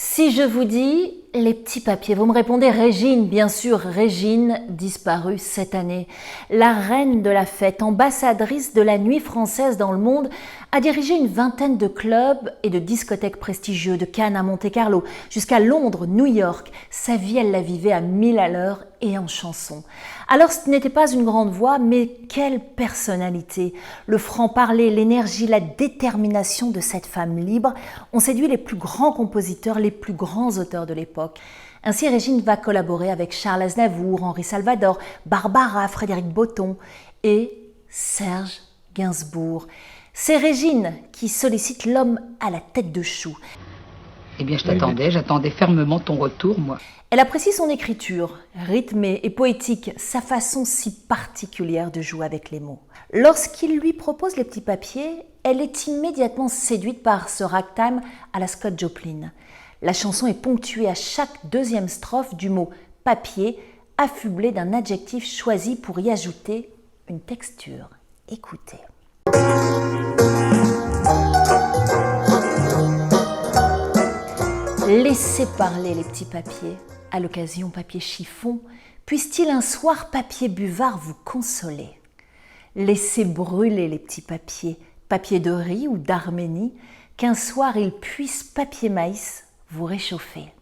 Si je vous dis les petits papiers, vous me répondez Régine, bien sûr, Régine, disparue cette année. La reine de la fête, ambassadrice de la nuit française dans le monde, a dirigé une vingtaine de clubs et de discothèques prestigieux, de Cannes à Monte-Carlo, jusqu'à Londres, New York. Sa vie, elle la vivait à 1000 à l'heure et en chanson. Alors ce n'était pas une grande voix, mais quelle personnalité! Le franc-parler, l'énergie, la détermination de cette femme libre ont séduit les plus grands compositeurs, les plus grands auteurs de l'époque. Ainsi, Régine va collaborer avec Charles Aznavour, Henri Salvador, Barbara, Frédéric Botton et Serge Gainsbourg. C'est Régine qui sollicite l'homme à la tête de chou. Eh bien, j'attendais fermement ton retour, moi. Elle apprécie son écriture, rythmée et poétique, sa façon si particulière de jouer avec les mots. Lorsqu'il lui propose les petits papiers, elle est immédiatement séduite par ce ragtime à la Scott Joplin. La chanson est ponctuée à chaque deuxième strophe du mot « papier », affublé d'un adjectif choisi pour y ajouter une texture. Écoutez. Laissez parler les petits papiers, à l'occasion papier chiffon, puisse-t-il un soir papier buvard vous consoler. Laissez brûler les petits papiers, papier de riz ou d'Arménie, qu'un soir ils puissent papier maïs vous réchauffer.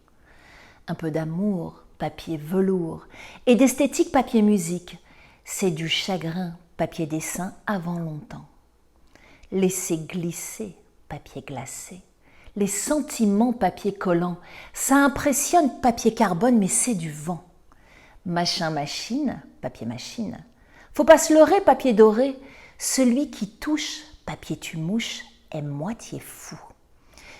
Un peu d'amour, papier velours, et d'esthétique papier musique, c'est du chagrin, papier dessin avant longtemps. Laissez glisser, papier glacé, les sentiments papier collant, ça impressionne papier carbone, mais c'est du vent. Machin machine, papier machine. Faut pas se leurrer, papier doré. Celui qui touche, papier tue-mouche, est moitié fou.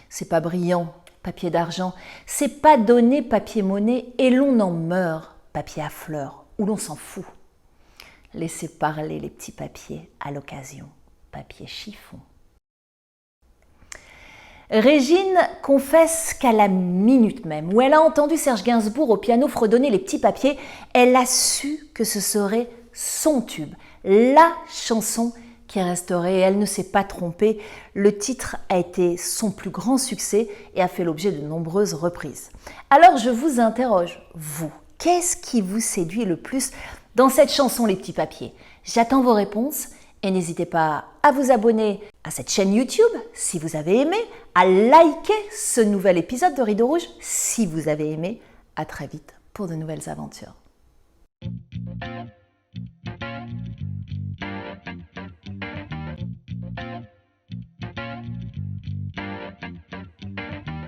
C'est pas brillant, papier d'argent. C'est pas donné, papier monnaie, et l'on en meurt, papier à fleurs, ou l'on s'en fout. Laissez parler les petits papiers à l'occasion, papier chiffon. Régine confesse qu'à la minute même où elle a entendu Serge Gainsbourg au piano fredonner les petits papiers, elle a su que ce serait son tube, la chanson qui resterait, et elle ne s'est pas trompée. Le titre a été son plus grand succès et a fait l'objet de nombreuses reprises. Alors je vous interroge, vous, qu'est-ce qui vous séduit le plus dans cette chanson Les Petits Papiers? J'attends vos réponses. Et n'hésitez pas à vous abonner à cette chaîne YouTube si vous avez aimé, à liker ce nouvel épisode de Rideau Rouge si vous avez aimé. À très vite pour de nouvelles aventures.